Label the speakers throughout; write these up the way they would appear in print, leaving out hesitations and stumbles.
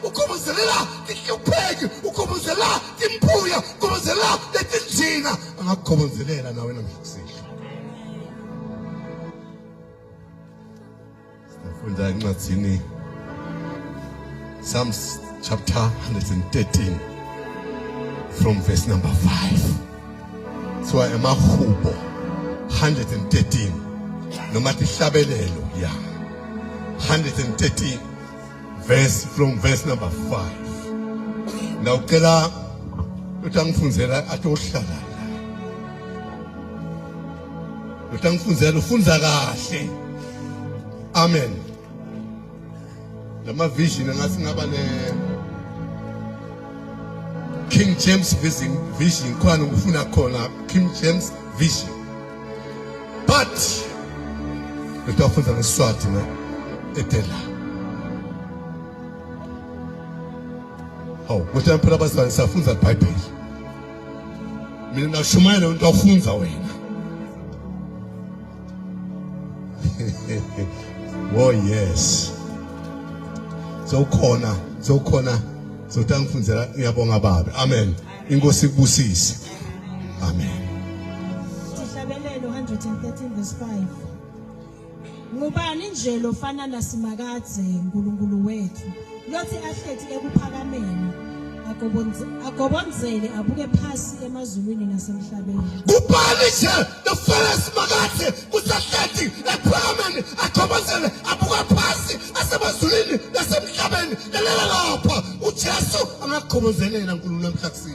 Speaker 1: ugomozelela tihlupheki, ugomozela timpuya, ugomozela letinjina. Angakugomozelela nawe namhlanje. Sifunda encwadini Psalms chapter 113 from verse number 5. So emahubo 113 noma tihlabelelo ya 113 from verse number 5. Now ucela utangifunzela atohlala la. Utangifunzela ufunza kahle. Amen. Lama vision ngasi ngaba ne King James vision kwani ufuna khona King James vision. But utafunza ngeSwati na etela. Oh, kuthi phela abazali safunza iBhayibheli. Mina nashumayela into afunza wena. Oh yes. Zokhona zotangifunzela ngiyabonga baba. Amen. Inkosi ikubusise. Amen.
Speaker 2: Sihlabelelo 113 verse 5. Ngubani nje lofana naSimakadze uNkulunkulu wethu lothi ahlethi ekuphakameni agobonzele abuke phasi emazulwini nasemhlabeni.
Speaker 1: Ngubani nje lofana naSimakadze kusahlethi ekuphakameni agobonzele abuke phasi asemazulwini nasemhlabeni. Lalela lapha uJesu angakugobonzelela uNkulunkulu namhlanje.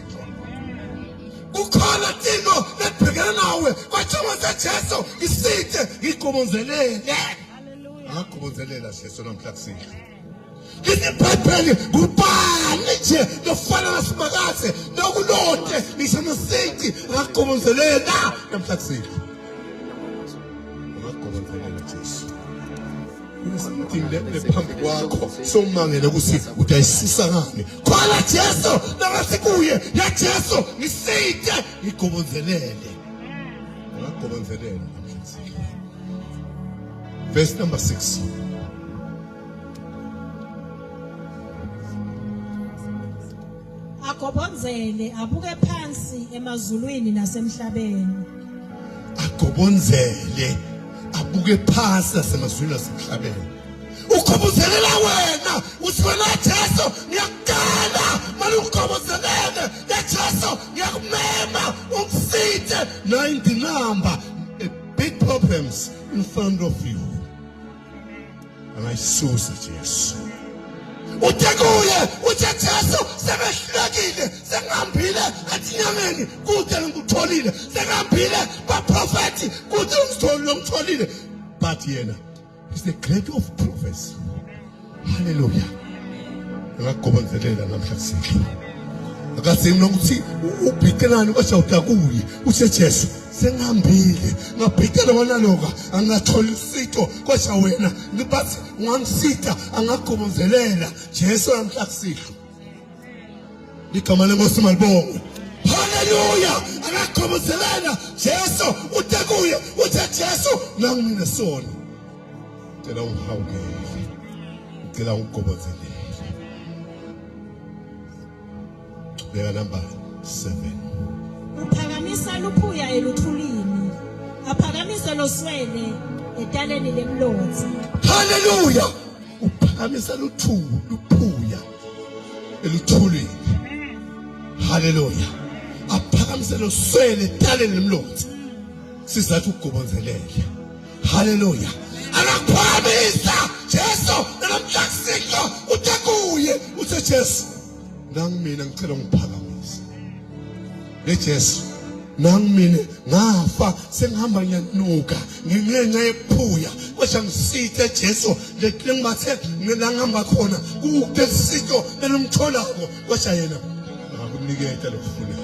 Speaker 1: Kukhona tino lebhekana nawe kwathiwa seJesu isithe igobonzelele. Haleluya. Angakugobonzelela Jesu namhlanje. IBhayibheli kubani nje lofana naSimakadze nokulote lisemasithi angakugobonzelela namhlanje. Angakugobonzelela Jesu. Kunesimthini lephambi kwakho somangele ukuthi udayisisa ngani. Khona Jesu namasikuye ya Jesu ngisithe igobonzelele. Angakugobonzelela namhlanje. Verse number 6.
Speaker 2: Agobonzele abuke phansi emazulwini nasemhlabeni.
Speaker 1: Agobonzele abuke phansi nasemazulwini nasemhlabeni. Ugobonzelela wena uthi wena Jesu ngiyakukala manje ugobonzelele Jesu ngiyakumema ungisithe 90 number big problems in front of you. And I saw Jesu. Utekuye uthi Jesu sebehlekile sengihambile athinyameni kude ngikutholile sengihambile baprofeti kude ngitholile but yena is the great of prophets. Hallelujah. Ngakubonzelela namhlanje. Akasimlo ukuthi ubhikelani kwashawuta kuye uthi Jesu sengihambile ngabhikela wona loka angathola isitho kwasha wena ngibathi ungangisitha angakubonzelela Jesu namhlanje. Igama lenkosi malibongwe. Hallelujah. Angakubonzelela Jesu utekuye uthi Jesu nangimine sona. Ngicela ungihawukele. Ngicela ungikobonzelele. Beka number 7.
Speaker 2: Uphakamisa luphuya eluthulini. Aphakamisa loswele etaleni lemlotsi.
Speaker 1: Hallelujah. Uphakamisa luphuya eluthulini. Hallelujah. Aphakamisa loswele etaleni lemlotsi. Sizathu ukugobonzelela. Hallelujah. Angakuphakamisa Jesu namhlanje utekuye uthi Jesu nangimina ngicela ngiphakamisa. Jesu nangimina ngafa sengihamba ngiyanuka ngingenxa yephuya kwasha ngisithe Jesu lengibathe ngilangihamba khona kulesitho lenomtholako kwasha yena ngakunikeza lokufuna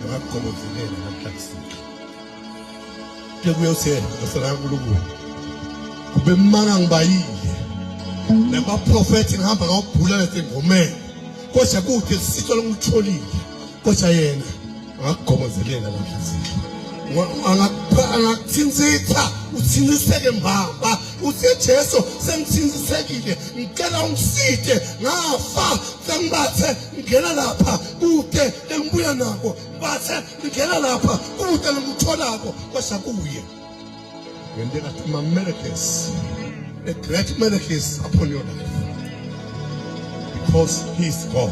Speaker 1: ngakugobonzelela namhlanje. Kuye uthela ngisala uNkulunkulu kube mmanga ngibayile nabaprofeti ngihamba ngawubhula lesengomeni kwasha kuthi isitho lomtholile kwasha yena ngakugobonzelela namhlanje. Angakuthinzitha uthiniseke mbamba uthi Jesu sengithinzisekile ngicela ungiside ngafa sengibathe ngena lapha kude engibuya nako bathe ngena lapha kude ngikutholako kwasha kuye when there are miracles a great miracles upon your life because he's God.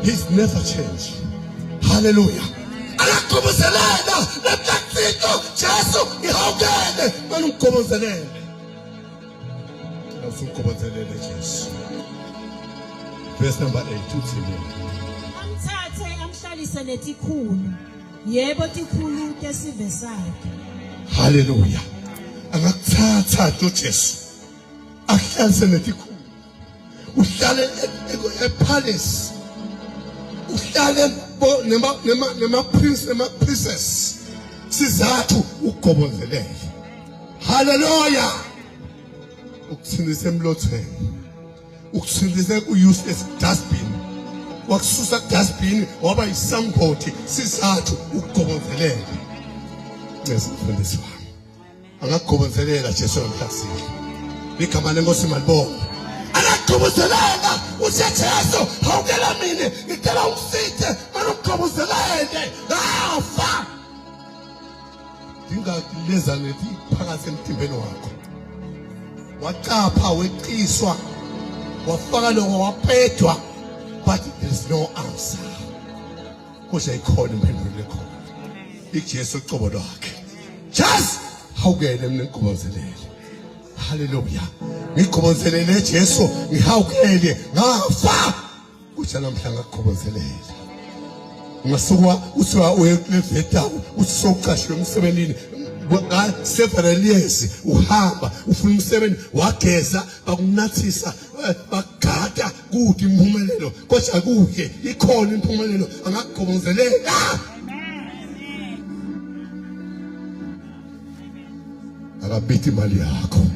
Speaker 1: He's never changed. Hallelujah. Anakubuzelena lemtakito Jesu ihawukele manumkubuzelele. Awusukubuzelele Jesu. Verse number 8 uthi
Speaker 2: amthathe amhlalise netikhulu yebo tikhulu tesive sakhe.
Speaker 1: Hallelujah. Angakuthatha Jesu ahlalise netikhulu. Uhlale epalace. Uhlale nema prince nema princess sizathu ukugobozelele. Hallelujah. Ukuthindisa emlothweni. Ukuthindisa ku-useless dustbin. Wakususa dustbin waba yisamphoti sizathu ukugobozelele. Ngesifundiswa. Angakugobozelela Jesu namhlasini. Igama lenkosi malibonga. Anakubuzelena uthi Jesu hawukela mina ngicela ungiside manukubuzelele ngafa dingakuleza nethi phakathi emtimbeni wakho waqapha weqiswa wafaka lokho wapedwa but there is no answer kusho ikhona impendulo ekhona iJesu ucobo lwakhe just hawukele mina ngikubuzelele. Hallelujah. Ngikubozelele Jesu ngihawukele ngafa kuthi namhla ngakukhobozelele. Ngasuka usiwa uyeveta usoqashwe emsebenzini nga several years uhamba ufuna umsebenzi wageza bakunathisa bagada kuthi impumelelo kodwa kuhle ikhona impumelelo angakukhobozelela. Akabithi imali yakho.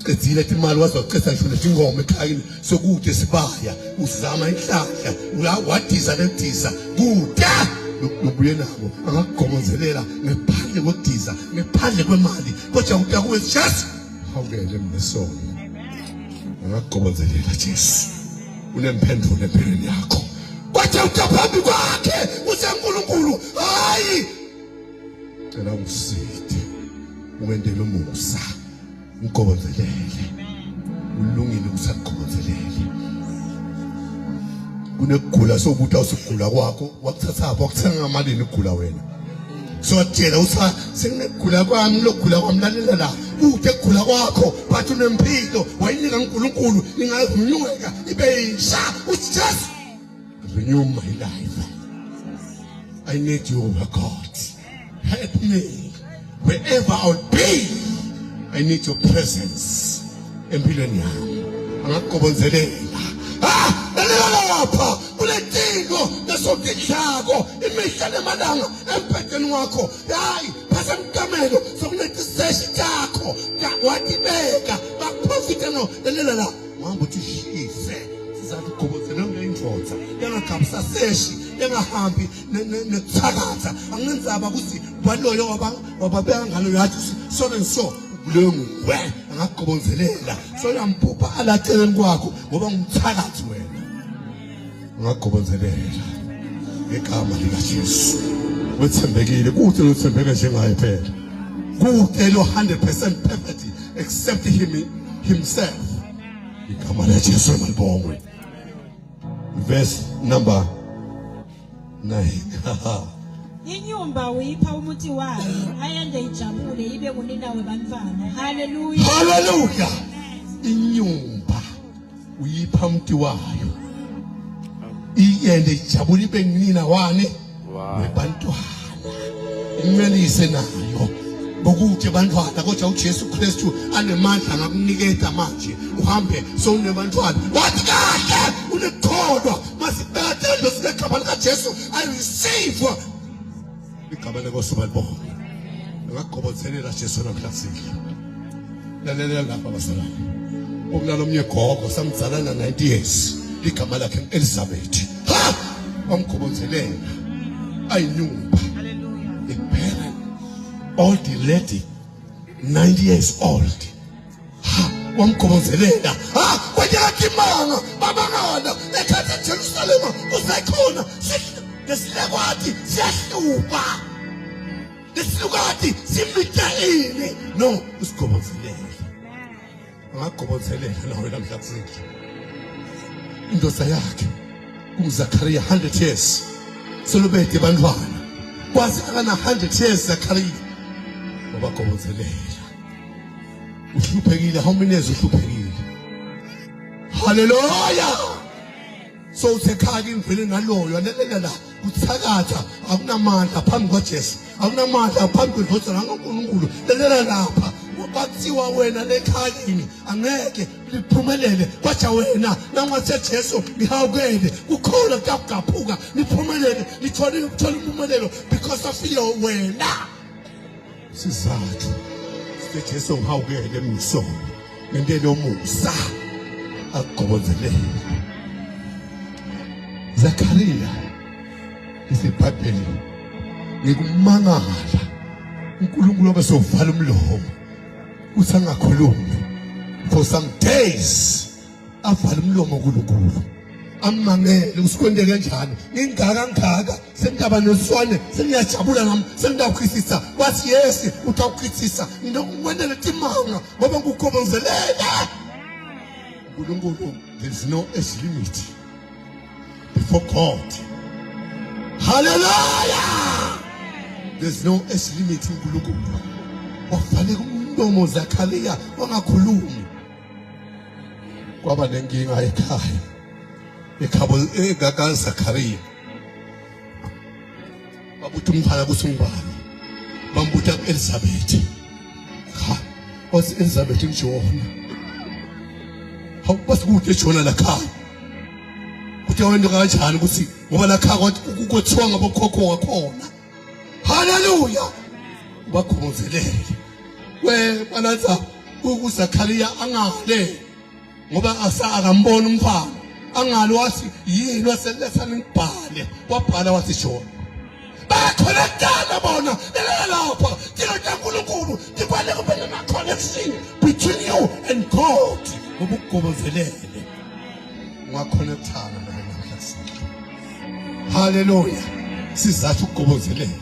Speaker 1: Etsile imali wazoqetha ngisho lezingoma ekhayini sokude sibaya uzama inhlahla ula wadiza lediza kude nobuye nabo angakugomozelela ngephandle kwediza ngephandle kwemali kodwa ukuya kuwe just hawukele mnesono angakugomozelela Jesu unempendulo empilweni yakho kodwa utaphambi kwakhe usenkulunkulu hayi cela uside uwendele umusa ngikubozelele ulungile usakubozelele kunekugula sokuthi awusugula kwakho wakuthathapha wakuthenga ngamalini ukugula wena sotshela usa senginegula kwami lokugula kwamlalela la kude ukugula kwakho bathi unempilo wayinika uNkulunkulu ingazinyuka ibe yisha just renew my life. I need you, oh God. Help me wherever I'll be. I need your presence. Empilweni yami angakubonzelela lapha kuletiko nesodidlako imihla nemalanga empetheni wakho hayi phasa emkamelo sokunetiseshe sakho watibeka bakuprofite no lelela la mama uthi shise sizakugobozela ngeyindvodza yangakhabisa seshi yangahambi nekuthakatha angenza ukuthi baloyo wababeka ngalo yathi so and so kulengwe angakubonzelela so yampupha alaceleni kwakho ngoba ngumthakathi wena angakubonzelela ngegama lika Jesu wethembekile kuthi lothembeka njengaye phela kude lo 100% perfect except himself igama la Jesu malibongwe verse number 9
Speaker 2: inyumba uyipha umuthi wayo ayende ijabule ibe kunina webantwana. Hallelujah.
Speaker 1: Hallelujah. Inyumba uyipha umuthi wayo iyende ijabule ibe kunina wane webantwana imelise nayo bokuthi bantwana kodwa uJesu Kristu anemandla ngakunikeza manje uhambe so unebantwana wathi kahle unekholwa masibethe silegama lika Jesu I receive igama lenkosi balibona ngakugobotselela Jesu namhlasini lalela lapha basalana okulala omnye gogo samdzalana 90 years igama lakhe Elizabeth ha wamgobotselela ayinyumba hallelujah a parent all the lady 90 years old. Ha, wamgobonzelela. Ha, kwanyakimanga babangana ekhatha eJerusalem usayikhona. Lesilekwathi siyahlupa. Lesilukati simlitayini. No, usigobonzelela. Angagobonzelela nawe namhlanje. Indoda yakhe uZakhariya 100 years. Solobede bantwana. Kwazi akana 100 years Zakhariya. Wabagobonzelela. Uhluphekile, how many years uhluphekile? Hallelujah. So usekhaya imvele naloyo anelela la uthakatha akunamandla phambi kwaJesu. Akunamandla phambi kwendodana kaNkulunkulu. Lelela lapha. Bathiwa wena lekhayini angeke liphumelele kwathi wena nangathi Jesu ngihawukele kukhona kugaphuka liphumelele lithole impumelelo because of your wena sizathu sithi Jesu ngihawukele emniso ngentelo musa agobonzelele. Zakhariya isibhayibheli ngikumangala uNkulunkulu obesovala umlomo usangakhulumi for some days avala umlomo uNkulunkulu amangele usikwende kanjani ngingaka sengaba noswane sengiyajabula ngami sengidawukhithisa wathi yes utawukhithisa ngikwenele timanga ngoba ngukhobozelela uNkulunkulu. There is no age limit before God. Hallelujah. There is no age limit in uNkulunkulu. Wafale umlomo Zakhariya wangakhulumi. Kwaba nenkinga ekhaya. Ekhabo egaka Zakhariya. Babuthi umfana kusungubani. Bambuta Elizabeth. Ha, was Elizabeth ngijona. Hawu basikude ejona la khaya. Kuthi wena kanjani ukuthi ngoba la khaya ukuthiwa ngabokhokho wakhona. Hallelujah. Bakhonzelele. We balatha uZakhariya angale ngoba akambona umfana angalo wathi yini waseletha ngibhale wabhala wathi shona bakhonekana bona lapha thina kaNkulunkulu dibale kube na connection between you and God ngobugobozelele ungakhonekthana namhlanje. Hallelujah. Sizathu ukugobozelele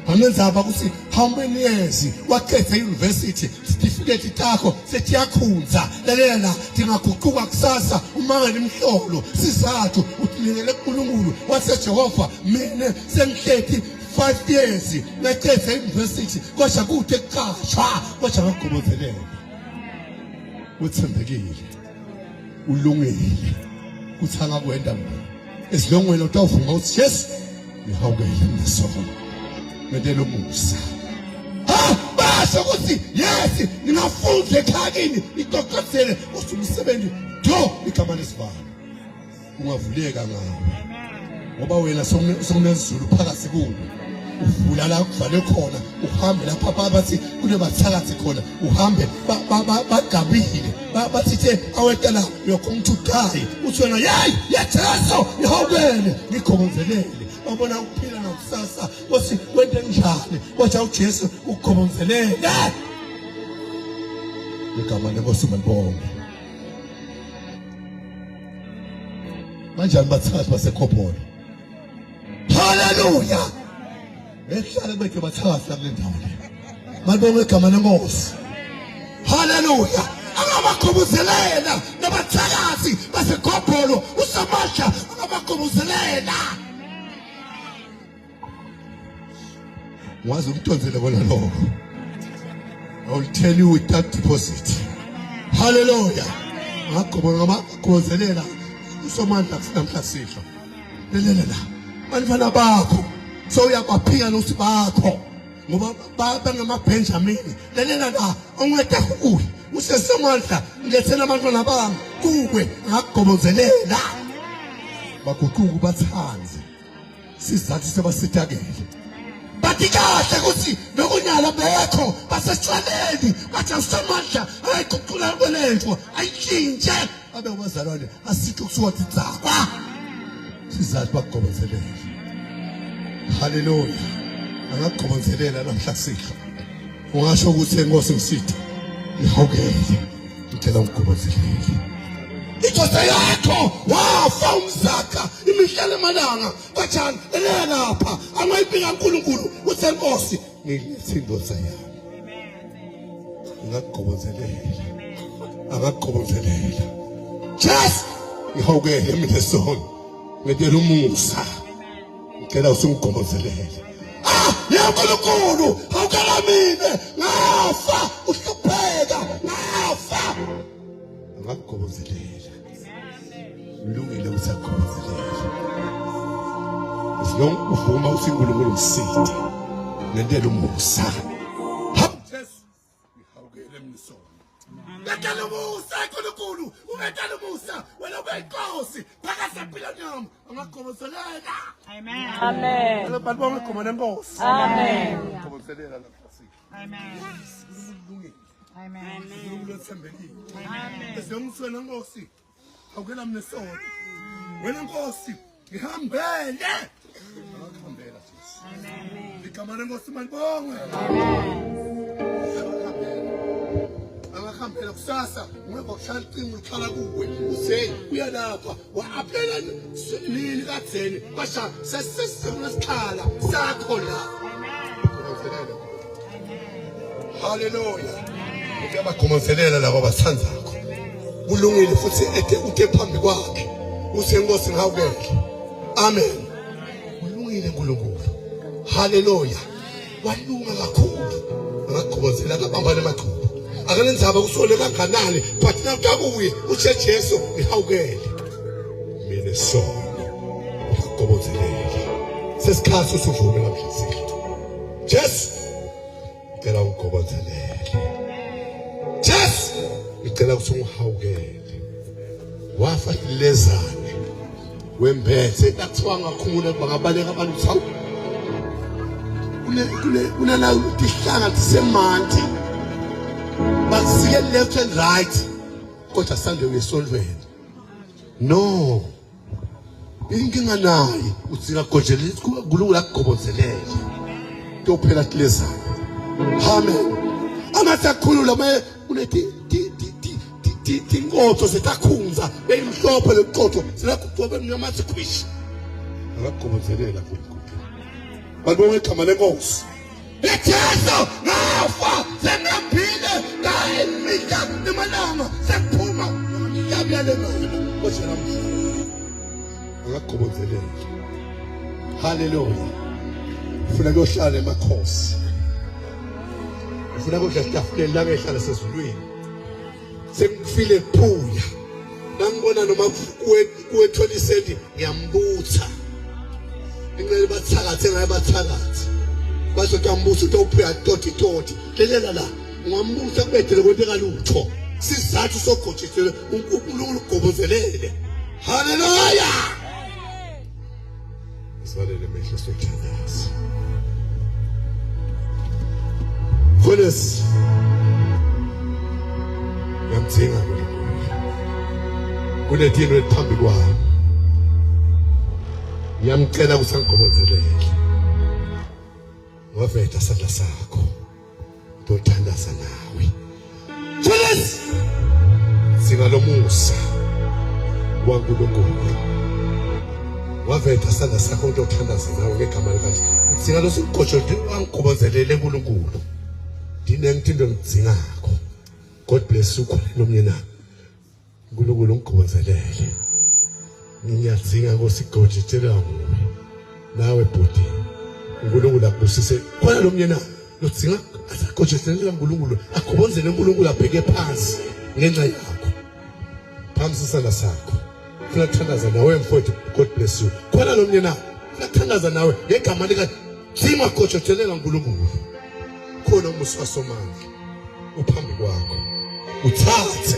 Speaker 1: Anenzaba ukuthi how many years wakhetha university certificate takho setiyakhunza lalela dingaguquka kusasa umangele imhlolo sizathu uthilele kuNkulunkulu waseJehova mina sengikhethi 5 years ngakhetha university kwasha kude eqashwa kwasha ngagobozelele uthembekile ulungile kuthanga kwenda esilongweni utawuvuma uthi yes ngihawukele nesona ngentelo musa. Ha, basho ukuthi yes ningafunda ekhakini itokotsele usumsebenzi do igama lesibalo ungavuleka ngawe ngoba wena sokunezulu phakathi kuwe uvula la kuvale khona uhambe lapha bathi kunebathakathi khona uhambe bagabile bathi aweta la yokumthuqhayi uthi wena yayi yatheso ihawukele ngikhonzelele babona ukuphila nakusasa wathi kwente njani wathi uJesu ukukhonzelele igama lenkosi malibonge. Manje abathakathi baseKhopolo. Hallelujah. Ehlale bethu bathakathi kule ndawo le. Malibonge igama lenkosi. Hallelujah. Angabakhobozelela nabathakathi baseKhopolo uSamasha angabakhobozelela. Wazi umtonzele bona lokho. I will tell you without deposit. Hallelujah. Ngakhobozelela usomandla namhlasihlo. Lelela. Bantwana bakho so uyabaphika nokuthi bakho ngoba bangamaBenjamin. Lelela la ongeda kuwe. Usesemandla ngethela abantwana bami kuwe ngakhobozelela. Baguquka bathanze. Sizathu sebasitakele. Bathi kahle ukuthi nokunyala bekho baseshwaleni bathi usamandla ayiguqula kwelento ayitshintshe abe wazalwane asithi kusuka tsakwa sizathu bakugobozelele. Hallelujah. Angakugobonzelela namhla sihlo ungasho ukuthi enkosi ngisitha ngihawukele ngicela ungigobothelele indoda yakho wafa umzaka imihlala emalanga bajani elapha angayibika uNkulunkulu usenkosi ngilethe indoda yami ngakugobothelele akagobothelele just ngihawukele mina sona ngedela umusa ngicela usungigobothelele ya uNkulunkulu hawukela mina ngafa uhlupheka ngafa ngakugobothelele ulungile usagobothelele Long uvuma uNkulunkulu msithe ngentela umusa ngihawukele mina sona ngentela umusa uNkulunkulu ungentela umusa wena ubeyinkosi phakathi empilweni yami angagobotheleka amen amen lo bantu bangagomana enkosi amen ngigobotheleka lapha amen amen uNkulunkulu othembekile amen esiyomswena enkosi hawukela mina sona wena nkosi ngihambele akakhambela Jesu amen likamana enkosi malibongwe akakhambela kusasa ungeke ushaya icingo uqala kuwe uze uyalapha waphela nini kadzeni basha sesisesikhala sakho la amen haleluya ngiyabagomothelela labo bathandakho kulungile futhi uthe phambi kwakhe usenkosi ngihawukele amen kulungile uNkulunkulu haleluya walunga kakhulu ngagobozela abambane amachubo akanenzaba kusole kanganani but nakuye uthi Jesu ngihawukele mina sona ngagobozela sesikhathi usuvume namhlanje Jesu ngicela ungigobothelele Jesu ngicela ukuthi ungihawukele wafa ilezane wembethe nakuthiwa ngakhumula bangabaleka abantu thawu kunala utihlanga tisemanti basike left and right kodwa sande uyesolveni no inkinga nayi utsika gojelele kulula kugobothelele tophela tilezane amen amasakhulula maye unethi tinqotho zetakhunza beyimhlophe leqotho silakuqobe mnyamathi khwishi akagobotzelela kuNkulunkulu balibonga igama lenkosi eJesu ngafa sengaphile ngayimika emalanga sephuma ngiyabuyela ekhaya koshela mhlaba akagobotzelela haleluya ufuna kuyohlala emakhosi ufuna kudla itafuleni la ngehlala sezulwini sekufile phuya nangibona noma kuwe 20 cent ngiyambutha ingcele bathakathe ngaye bathakathe bazothi ambuso utophuya toti lelela la ngiyambutha kubedele kwento kalutho sizathu sogojisele uNkulunkulu ugobozelele haleluya sivalele mehlo sokuthandaza Goodness ngiyamdinga kunedini eliphambi kwami ngiyamcela ukuthi angigobothelele waveta isandla sakho ngiyothandaza nawe Julius singalomusa waNkulunkulu waveta isandla sakho ngiyothandaza nawe ngegama likaNkulunkulu singalo sigojo angigobothelele uNkulunkulu dinengithindo ngidingako God bless you nomnyena uNkulunkulu ungigobothelele ngiyadzinga ngosigoditela nguwe nawe bhuti uNkulunkulu akubusise khona nomnyena lodzinga asagoditela uNkulunkulu agobonzele uNkulunkulu abheke phansi ngenxa yakho phamsisana sakho ufuna ukuthandaza nawe mfowethu God bless you khona nomnyena ufuna ukuthandaza nawe ngegama lika Thima goditela uNkulunkulu khona umusa somandla uphambi kwakho uthathe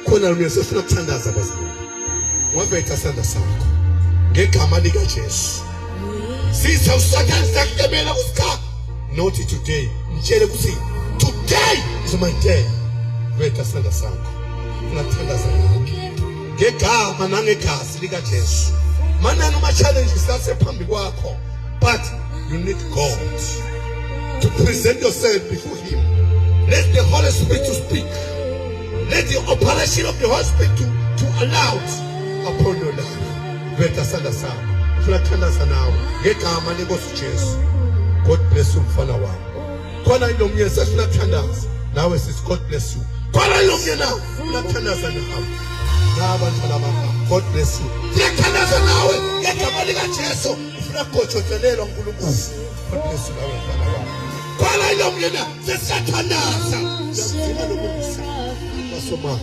Speaker 1: khona lo sefuna ukuthandaza bazalwane wabetha isandla sakho ngegama lika Jesu sitha uSathane sakubela kusikha not today ngitshele ukuthi today is my day betha isandla sakho ufuna ukuthandaza ngegama nangegazi lika Jesu mana noma challenges asephambi kwakho but you need God to present yourself before Him. Let the Holy Spirit to speak. Let the operation of the Holy Spirit to allow it upon your life. Veta sada sana. Tunathandaza nawe ngegama lenkosi Jesu. God bless you mfana wami. Khona ilomnyeni sesinathandaza. Nawe sis, God bless you. Khona ilomnyeni nawe unathandaza nawe. Nabantwana bami, God bless you. Siyathandaza nawe ngegama lika Jesu. Ufuna kugojotelelwa uNkulunkulu. God bless you nawe mfana wami. Khona ilomnyeni sesiyathandaza. Siyadinga nokubusa. Basoma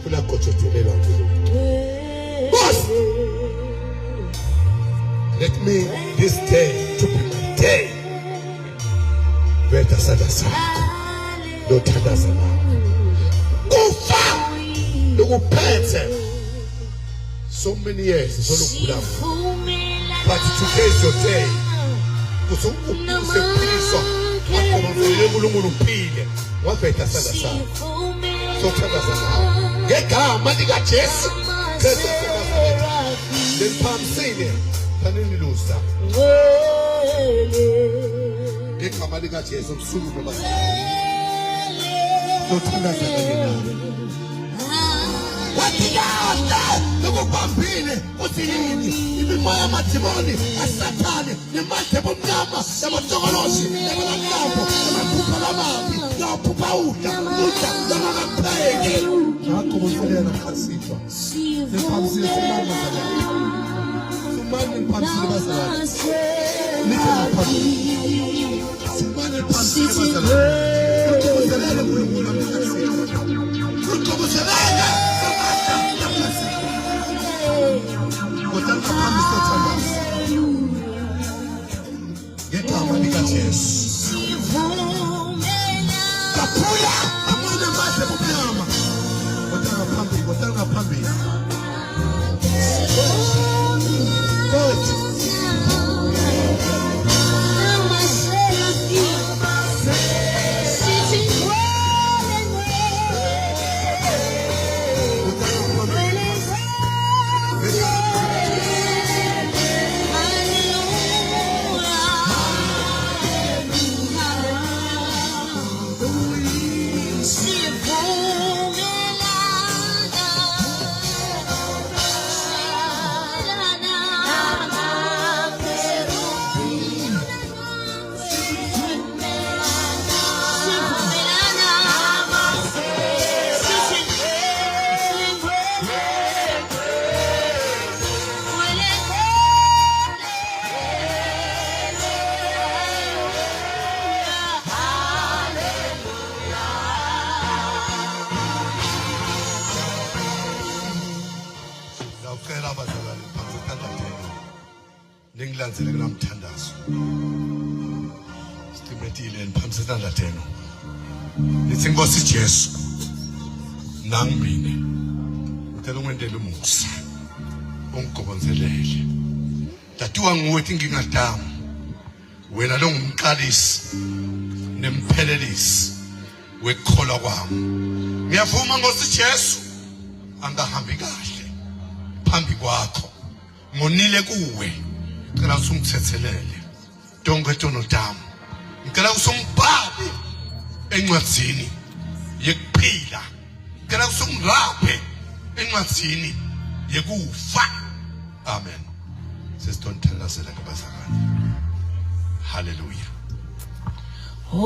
Speaker 1: ufuna kugojotelelwa uNkulunkulu. Boss, let me this day to be my day. Veta sada sakho. Lothandaza nawe. Kufa lokuphethe. So many years solokugula. But today is your day. Usephiliswa. Akhonzele uNkulunkulu uphile. Waveta sada sakho. So thandaza nawe. Ngegama lika Jesu. Then phamsile kaninilusa ngegama lika Jesu msuku noma lothandaza kanye nawe wathiyanda lokubambile uthi yini imimoya yamadimoni asathane nemandla bomnyama yabotokoloshi yabalamlambo yamaphupha lamabi yaphupha udla lamapheke ngakho kuselela khasitwa lephamsile semama Simane phamsile bazalwane nithe ngaphambili simane phamsile bazalwane uqokelele uNkulunkulu amkhasitwa uqokelele kodwa ngaphambi sothandaza ngegama lika Jesu kaphula amanye amandla bomnyama kodwa ngaphambili God. Ningilandzele kunamthandazo. Sitimethile niphamisa isandla thenu. Nithi Nkosi Jesu nangimine. Ngicela ungwendele umusa. Ungigobonzelele. Datuwa nguwe ingingadami. Wena lo ngumqalisi nemphelelisi wekukholwa kwami. Ngiyavuma Nkosi Jesu angahambi kahle phambi kwakho. Ngonile kuwe. Ngicela usungithethelele donke etono dami. Ngicela usungibhale encwadzini yekuphila. Ngicela usungiraphe encwadzini yekufa. Amen. Sesithonthelazela kubazakani. Hallelujah.
Speaker 3: Oh,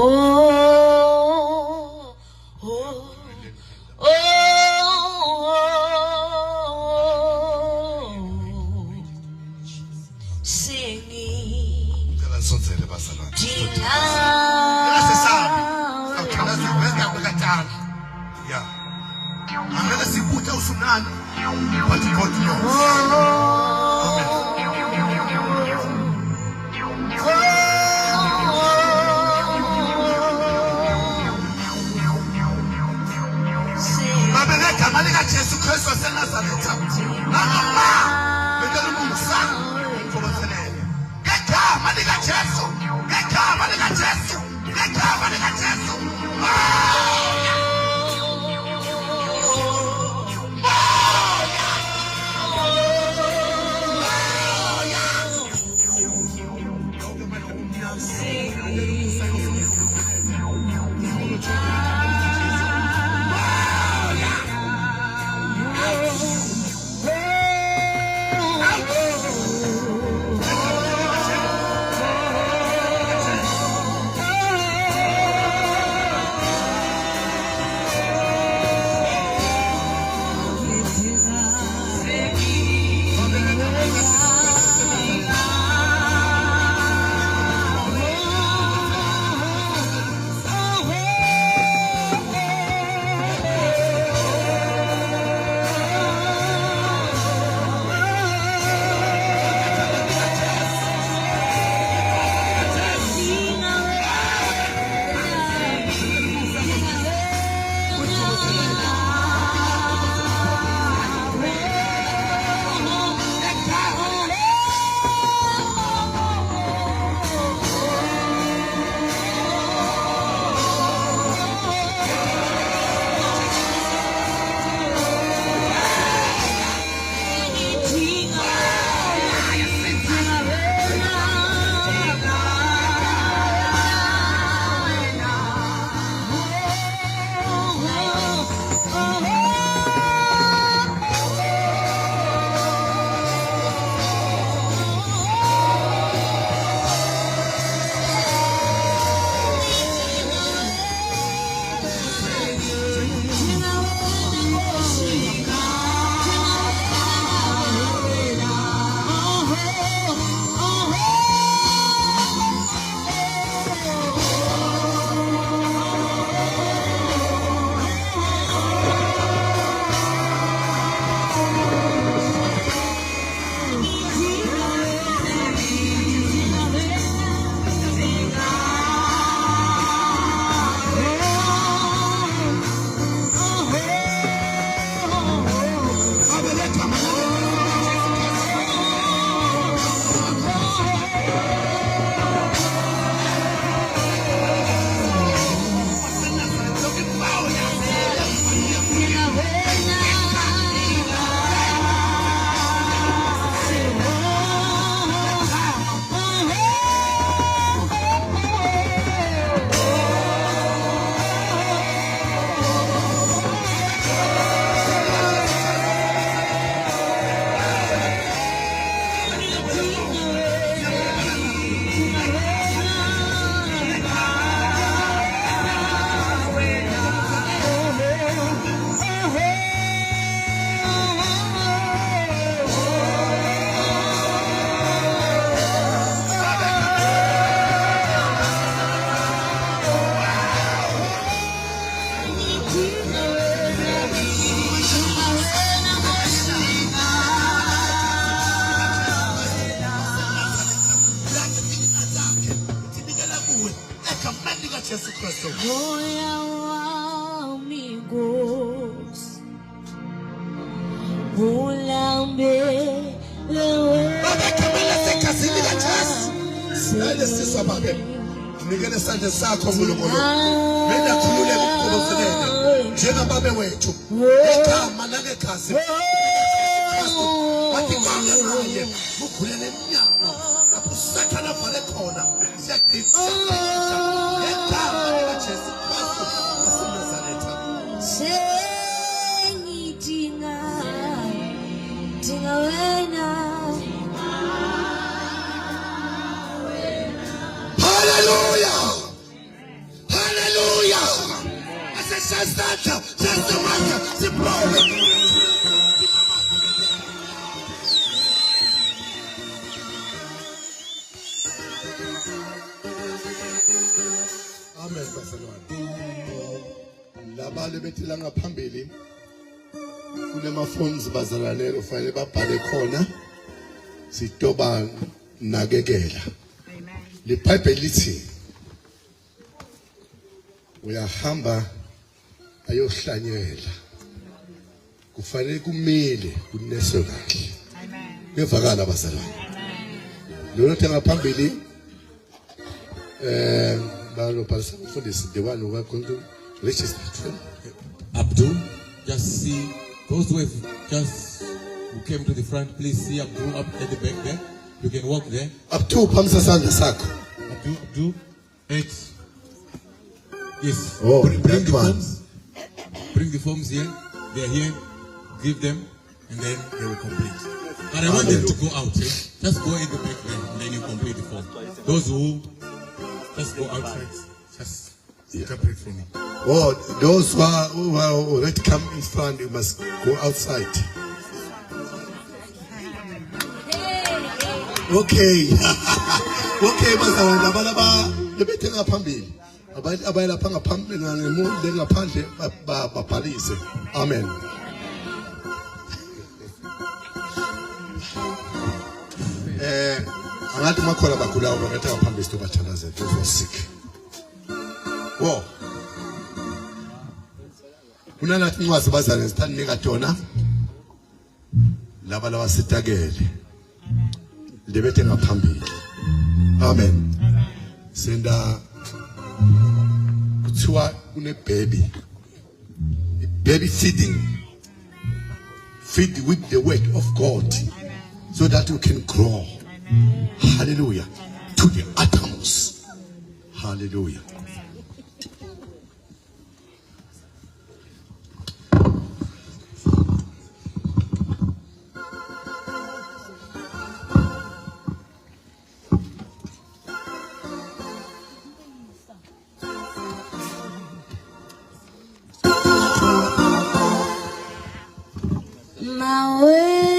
Speaker 3: oh, oh. Singing.
Speaker 1: Sonzele bazalwane. Yeah. Angeke sibuthe usunani. But God knows. Amen. Baba ngegama lika Jesu Kristu waseNazaretha. Noma bengela umusa. Ngikubongelele. Ngegama lika Jesu. Ngegama lika Jesu. Ngegama lika Jesu.
Speaker 3: moya wami Nkosi ulambelewe
Speaker 1: Baba kamela sekazini kaJesu. Sele siswa babe. Nikele sandle sakho uNkulunkulu. Mina khululeka ukukhuluzelene. Njengababe wethu. Egama nangegazi. Wathi ngale naye ukhulele eminyango. Lapho sathana vale khona. Siyadinga. Egama likaJesu Kristu waseNazaretha.
Speaker 3: sengidinga wena
Speaker 1: Hallelujah! Hallelujah! Asesasatha, sesamandla, sibone. Amen bazalwane. Labale bethi la ngaphambili kunema phones bazalwane ufanele babhale khona sitoba nakekela. LeBhayibheli lithi uyahamba ayohlanyela kufanele kumile kuneswe kahle. Ngevakala bazalwane. Lolo thenga phambili balo palisa kufundisa the one who are going to register.
Speaker 4: Abdul, just see those who came to the front. Please see Abdul up at the back there. You can walk there.
Speaker 1: Up to phamisa sandla sakho.
Speaker 4: Abdul, 8. Yes.
Speaker 1: Oh,
Speaker 4: bring
Speaker 1: that
Speaker 4: the
Speaker 1: one.
Speaker 4: forms. Bring the forms here. They are here. Give them, and then they will complete. But I want them to go out. Eh? Just go in the back there, and then you complete the form. Those who just go outside, just interpret for me.
Speaker 1: Oh, those who are already come in front, you must go outside. Okay. Okay, bazalwane labalaba lebethe ngaphambili. Abantu abayilapha ngaphambili ngangemu ngaphandle babhalise. Amen. Angathi makhola bagulayo bangathi ngaphambili sizobathandazela those who are sick. Wo. Kunanathi incwazi bazalwane sithanda nika tona. Laba sitakele. Lebethe ngaphambili. Amen. Senda kuthiwa kune baby. Baby feeding. Feed with the word of God so that you can grow. Hallelujah. To the uttermost. Hallelujah.
Speaker 3: mawe